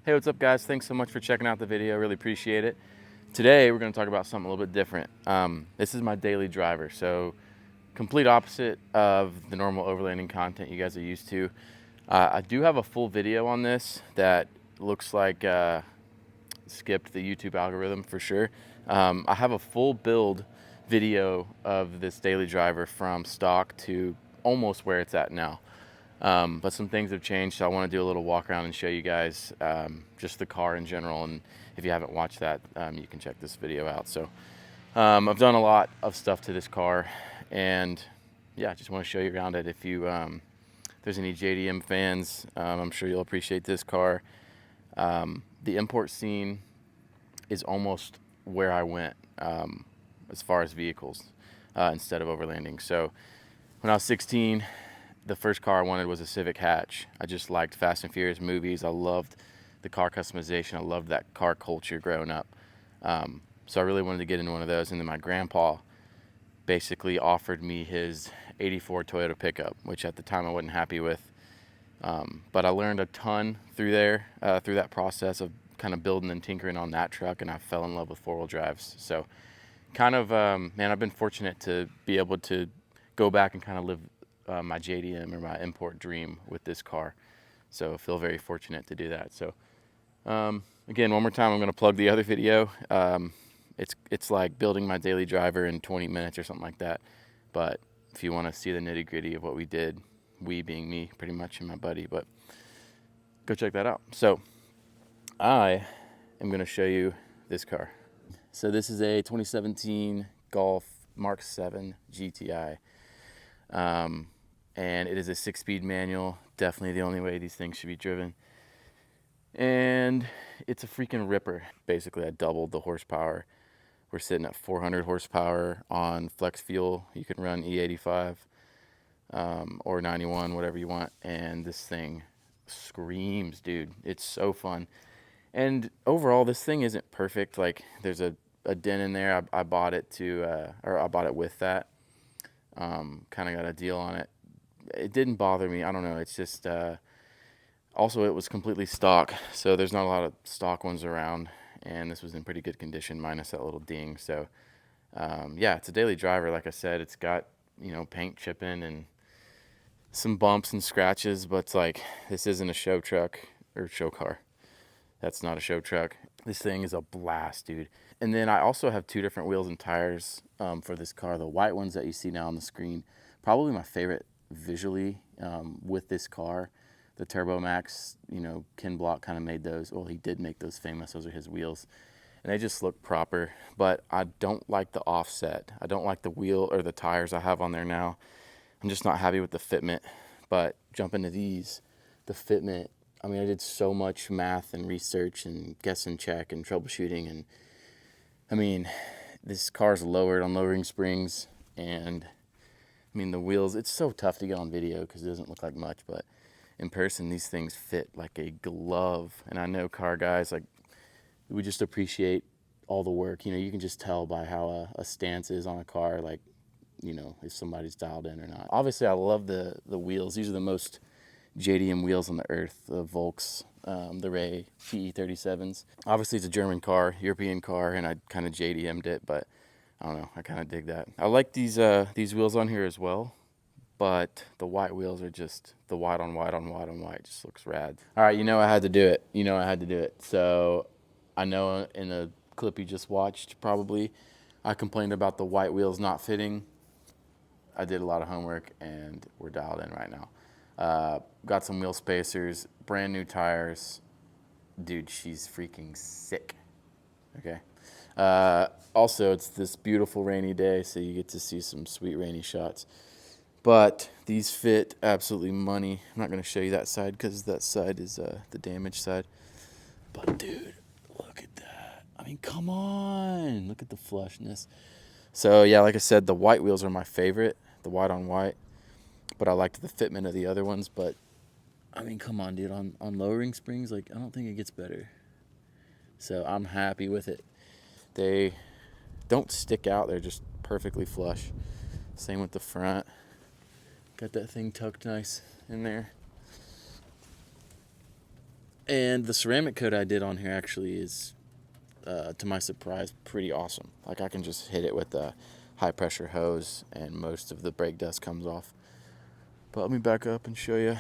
Hey, what's up guys? Thanks so much for checking out the video. Really appreciate it. Today we're going to talk about something a little bit different. This is my daily driver, so complete opposite of the normal overlanding content you guys are used to. I do have a full video on this that looks like skipped the YouTube algorithm for sure. I have a full build video of this daily driver from stock to almost where it's at now. But some things have changed, so I want to do a little walk around and show you guys just the car in general. And if you haven't watched that, you can check this video out. So I've done a lot of stuff to this car, and yeah, I just want to show you around it. If there's any JDM fans, I'm sure you'll appreciate this car. The import scene is almost where I went as far as vehicles instead of overlanding. So when I was 16, the first car I wanted was a Civic hatch. I just liked Fast and Furious movies. I loved the car customization. I loved that car culture growing up. So I really wanted to get into one of those. And then my grandpa basically offered me his 84 Toyota pickup, which at the time I wasn't happy with. But I learned a ton through that process of kind of building and tinkering on that truck, and I fell in love with four-wheel drives. So kind of, man, I've been fortunate to be able to go back and kind of live my JDM or my import dream with this car. So I feel very fortunate to do that. So again, one more time, I'm going to plug the other video. It's like building my daily driver in 20 minutes or something like that. But if you want to see the nitty gritty of what we did, we being me pretty much and my buddy, but go check that out. So I am going to show you this car. So this is a 2017 Golf Mk7 GTI. And it is a 6-speed manual, definitely the only way these things should be driven. And it's a freaking ripper. Basically, I doubled the horsepower. We're sitting at 400 horsepower on flex fuel. You can run E85 or 91, whatever you want. And this thing screams, dude. It's so fun. And overall, this thing isn't perfect. Like, there's a dent in there. I bought it I bought it with that. Kind of got a deal on it. It didn't bother me. I don't know. It's just, also it was completely stock. So there's not a lot of stock ones around, and this was in pretty good condition minus that little ding. So, yeah, it's a daily driver. Like I said, it's got, paint chipping and some bumps and scratches, but it's like, this isn't a show truck or show car. That's not a show truck. This thing is a blast, dude. And then I also have two different wheels and tires for this car. The white ones that you see now on the screen, probably my favorite visually with this car. The Turbo Max, Ken Block kind of made those. Well, he did make those famous. Those are his wheels. And they just look proper. But I don't like the offset. I don't like the wheel or the tires I have on there now. I'm just not happy with the fitment. But jumping to these, the fitment, I mean, I did so much math and research and guess and check and troubleshooting. And I mean, this car's lowered on lowering springs, and I mean, the wheels, it's so tough to get on video because it doesn't look like much, but in person, these things fit like a glove. And I know car guys, like, we just appreciate all the work. You can just tell by how a stance is on a car, like, if somebody's dialed in or not. Obviously, I love the wheels. These are the most JDM wheels on the earth, the Volks, the Ray PE37s. Obviously, it's a German car, European car, and I kind of JDM'd it, but I don't know, I kind of dig that. I like these wheels on here as well, but the white wheels are just, the white on white on white on white just looks rad. All right, I had to do it. So I know in the clip you just watched, probably, I complained about the white wheels not fitting. I did a lot of homework, and we're dialed in right now. Got some wheel spacers, brand new tires. Dude, she's freaking sick. Okay. Also, it's this beautiful rainy day, so you get to see some sweet rainy shots. But these fit absolutely money. I'm not going to show you that side because that side is the damaged side. But dude, look at that. I mean, come on. Look at the flushness. So yeah, like I said, the white wheels are my favorite, the white on white. But I liked the fitment of the other ones. But I mean, come on, dude. On lowering springs, like, I don't think it gets better. So I'm happy with it. They don't stick out. They're just perfectly flush. Same with the front. Got that thing tucked nice in there. And the ceramic coat I did on here actually is, to my surprise, pretty awesome. Like, I can just hit it with a high pressure hose and most of the brake dust comes off. But let me back up and show you.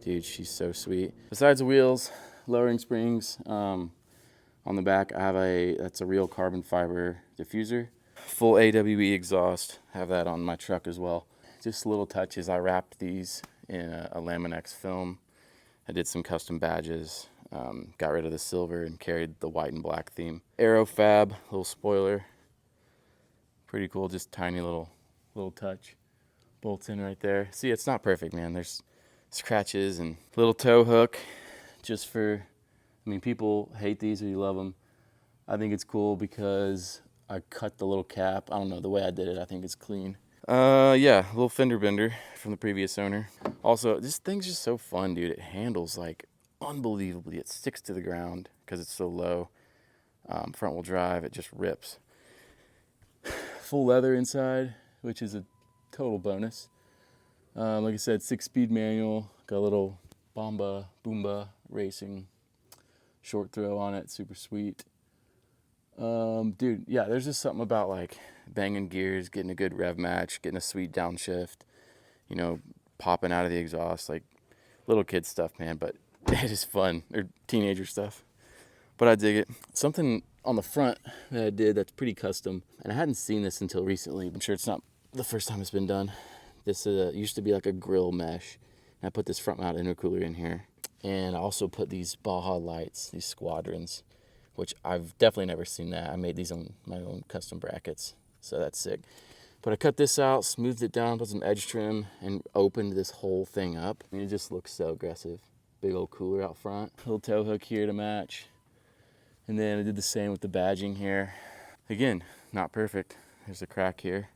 Dude, she's so sweet. Besides the wheels, lowering springs, on the back I have that's a real carbon fiber diffuser. Full AWE exhaust, have that on my truck as well. Just little touches. I wrapped these in a Laminex film. I did some custom badges, got rid of the silver and carried the white and black theme. Aero Fab, little spoiler. Pretty cool, just tiny little touch. Bolts in right there. See, it's not perfect, man. There's scratches and little tow hook just for, I mean, people hate these or you love them. I think it's cool because I cut the little cap. I don't know, the way I did it, I think it's clean. Yeah, a little fender bender from the previous owner. Also, this thing's just so fun, dude. It handles like unbelievably. It sticks to the ground because it's so low. Front wheel drive, it just rips. Full leather inside, which is a total bonus. Like I said, 6-speed manual. Got a little Boomba racing short throw on it. Super sweet. Dude, yeah, there's just something about like banging gears, getting a good rev match, getting a sweet downshift, you know, popping out of the exhaust, like little kid stuff, man, but it is fun, or teenager stuff, but I dig it. Something on the front that I did that's pretty custom, and I hadn't seen this until recently. I'm sure it's not the first time it's been done. This used to be like a grill mesh, and I put this front mount intercooler in here, and I also put these Baja lights, these squadrons, which I've definitely never seen that. I made these on my own custom brackets, so that's sick. But I cut this out, smoothed it down, put some edge trim, and opened this whole thing up. I mean, it just looks so aggressive. Big old cooler out front. Little tow hook here to match. And then I did the same with the badging here. Again, not perfect. There's a crack here.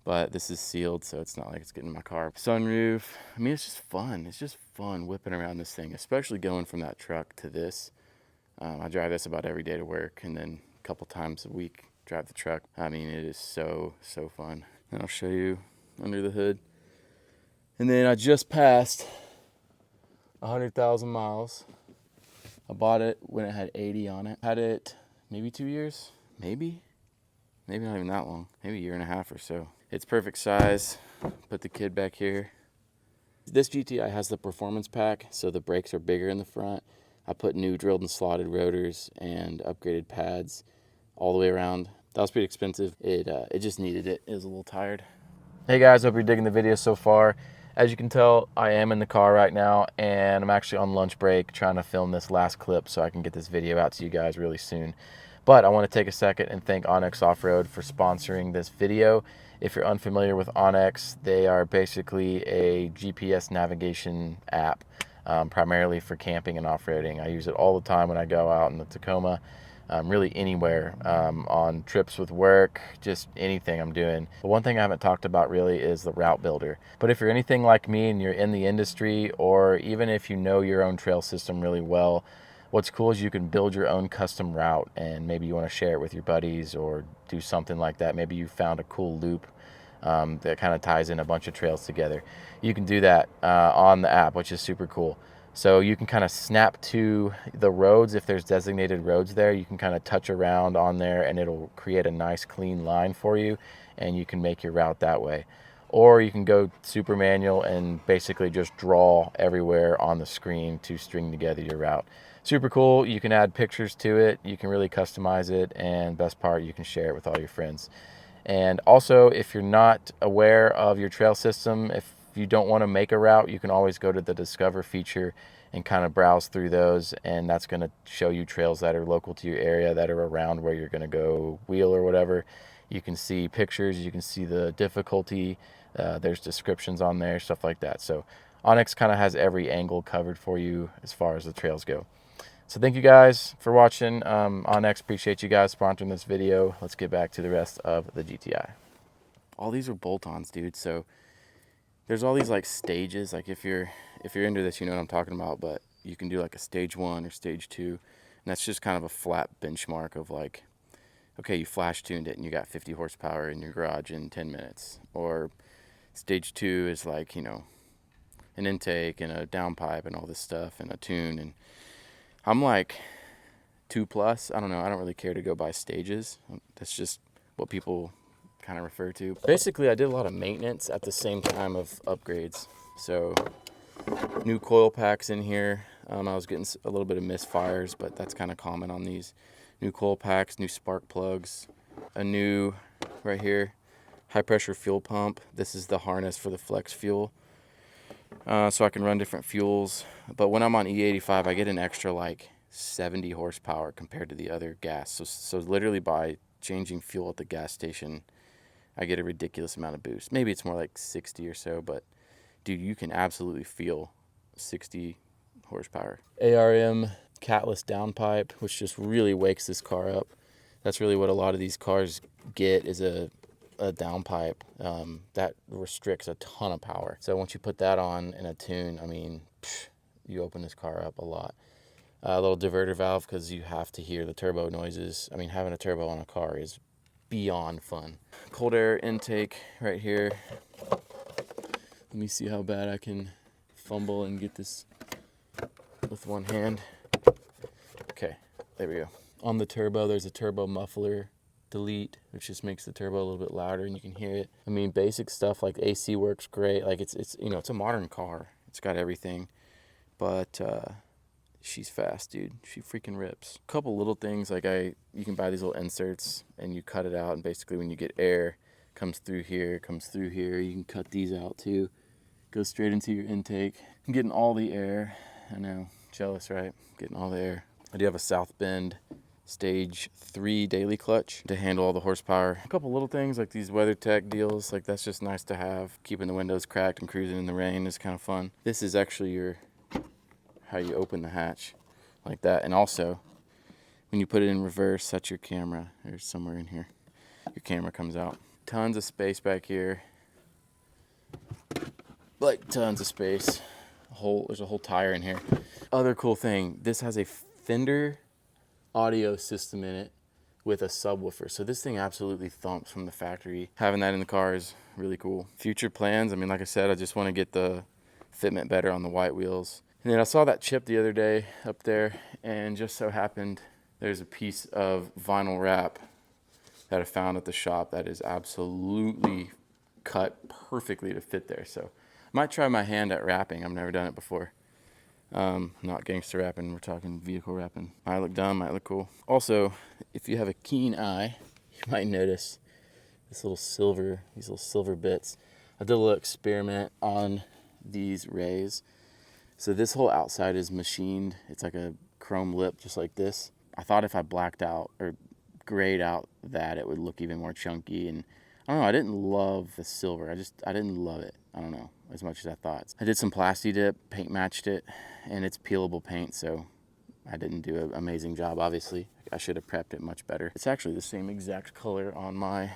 But this is sealed, so it's not like it's getting in my car. Sunroof. I mean, it's just fun. It's just fun whipping around this thing, especially going from that truck to this. I drive this about every day to work, and then a couple times a week drive the truck. I mean, it is so fun. And I'll show you under the hood. And then I just passed 100,000 miles. I bought it when it had 80 on it. Had it maybe 2 years, maybe not even that long, maybe a year and a half or so. It's perfect size. Put the kid back here. This GTI has the performance pack, so the brakes are bigger in the front. I put new drilled and slotted rotors and upgraded pads all the way around. That was pretty expensive. It just needed it. It was a little tired. Hey guys, hope you're digging the video so far. As you can tell, I am in the car right now, and I'm actually on lunch break trying to film this last clip so I can get this video out to you guys really soon. But I want to take a second and thank Onyx Off-Road for sponsoring this video. If you're unfamiliar with Onyx, they are basically a GPS navigation app. Primarily for camping and off-roading. I use it all the time when I go out in the Tacoma, really anywhere, on trips with work, just anything I'm doing. But one thing I haven't talked about really is the route builder. But if you're anything like me and you're in the industry, or even if you know your own trail system really well, what's cool is you can build your own custom route, and maybe you want to share it with your buddies or do something like that. Maybe you found a cool loop that kind of ties in a bunch of trails together. You can do that on the app, which is super cool. So you can kind of snap to the roads. If there's designated roads there, you can kind of touch around on there and it'll create a nice clean line for you, and you can make your route that way. Or you can go super manual and basically just draw everywhere on the screen to string together your route. Super cool. You can add pictures to it. You can really customize it, and best part, you can share it with all your friends. And also, if you're not aware of your trail system, if you don't want to make a route, you can always go to the Discover feature and kind of browse through those, and that's going to show you trails that are local to your area, that are around where you're going to go wheel or whatever. You can see pictures, you can see the difficulty, there's descriptions on there, stuff like that. So Onyx kind of has every angle covered for you as far as the trails go. So thank you guys for watching. Onyx, appreciate you guys sponsoring this video. Let's get back to the rest of the GTI. All these are bolt-ons, dude. So there's all these like stages. Like if you're into this, you know what I'm talking about. But you can do like a stage 1 or stage 2, and that's just kind of a flat benchmark of like, okay, you flash tuned it and you got 50 horsepower in your garage in 10 minutes. Or stage 2 is like, you know, an intake and a downpipe and all this stuff and a tune. And I'm like 2+. I don't know. I don't really care to go by stages. That's just what people kind of refer to. Basically, I did a lot of maintenance at the same time of upgrades. So new coil packs in here. I was getting a little bit of misfires, but that's kind of common on these. New coil packs, new spark plugs, a new, right here, high pressure fuel pump. This is the harness for the flex fuel. So I can run different fuels. But when I'm on E85, I get an extra like 70 horsepower compared to the other gas. So literally by changing fuel at the gas station, I get a ridiculous amount of boost. Maybe it's more like 60 or so, but dude, you can absolutely feel 60 horsepower. ARM catless downpipe, which just really wakes this car up. That's really what a lot of these cars get, is a downpipe that restricts a ton of power. So once you put that on in a tune, I mean, you open this car up a lot. A little diverter valve because you have to hear the turbo noises. I mean, having a turbo on a car is beyond fun. Cold air intake right here. Let me see how bad I can fumble and get this with one hand. Okay, there we go. On the turbo, there's a turbo muffler delete, which just makes the turbo a little bit louder and you can hear it. I mean, basic stuff like AC works great. Like it's you know, it's a modern car. It's got everything, but she's fast, dude. She freaking rips. A couple little things, like you can buy these little inserts and you cut it out, and basically when you get air, comes through here, comes through here. You can cut these out too. Goes straight into your intake. I'm getting all the air. I know, jealous, right? Getting all the air. I do have a South Bend Stage 3 daily clutch to handle all the horsepower. A couple little things like these WeatherTech deals, like that's just nice to have. Keeping the windows cracked and cruising in the rain is kind of fun. This is actually how you open the hatch, like that. And also, when you put it in reverse, that's your camera. There's somewhere in here. Your camera comes out. Tons of space back here. Like tons of space. There's a whole tire in here. Other cool thing, this has a Fender audio system in it with a subwoofer. So this thing absolutely thumps from the factory. Having that in the car is really cool. Future plans, I mean, like I said, I just want to get the fitment better on the white wheels. And then I saw that chip the other day up there, and just so happened there's a piece of vinyl wrap that I found at the shop that is absolutely cut perfectly to fit there. So I might try my hand at wrapping. I've never done it before. Not gangster wrapping, we're talking vehicle wrapping. Might look dumb, might look cool. Also, if you have a keen eye, you might notice these little silver bits. I did a little experiment on these rays. So this whole outside is machined. It's like a chrome lip, just like this. I thought if I blacked out or grayed out that, it would look even more chunky. And I don't know, I didn't love the silver. I didn't love it. I don't know, as much as I thought. I did some Plasti Dip, paint matched it, and it's peelable paint, so I didn't do an amazing job, obviously. I should have prepped it much better. It's actually the same exact color on my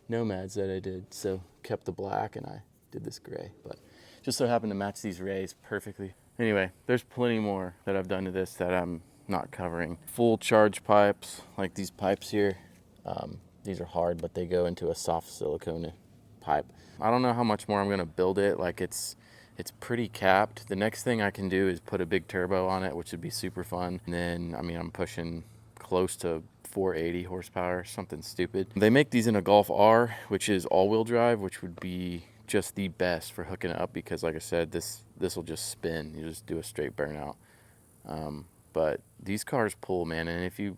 Nomads that I did, so kept the black and I did this gray, but just so happened to match these rays perfectly. Anyway, there's plenty more that I've done to this that I'm not covering. Full charge pipes, like these pipes here. These are hard, but they go into a soft silicone pipe. I don't know how much more I'm gonna build it. Like it's pretty capped. The next thing I can do is put a big turbo on it, which would be super fun. And then, I mean, I'm pushing close to 480 horsepower, something stupid. They make these in a Golf R, which is all-wheel drive, which would be just the best for hooking it up because, like I said, this will just spin. You just do a straight burnout. But these cars pull, man, and if you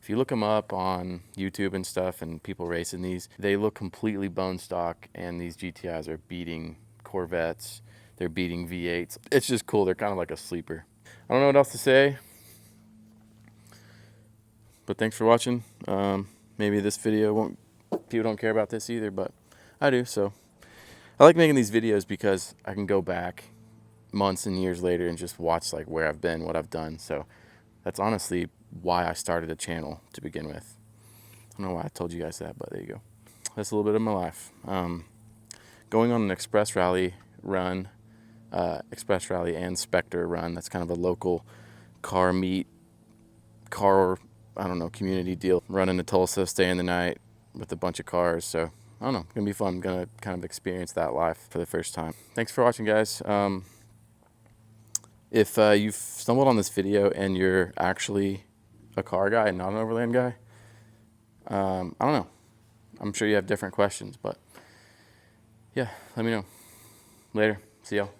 look them up on YouTube and stuff and people racing these, they look completely bone stock, and these GTIs are beating Corvettes. They're beating V8s. It's just cool. They're kind of like a sleeper. I don't know what else to say, but thanks for watching. Maybe this video people don't care about this either, but I do. So I like making these videos because I can go back months and years later and just watch like where I've been, what I've done. So that's honestly why I started a channel to begin with. I don't know why I told you guys that, but there you go. That's a little bit of my life. Going on an Express Rally run, Express Rally and Spectre run. That's kind of a local car meet, I don't know, community deal. Running to Tulsa, staying the night with a bunch of cars. So I don't know, it's gonna be fun. I'm gonna kind of experience that live for the first time. Thanks for watching, guys. If you've stumbled on this video and you're actually a car guy and not an overland guy, I don't know. I'm sure you have different questions, but yeah, let me know. Later. See y'all.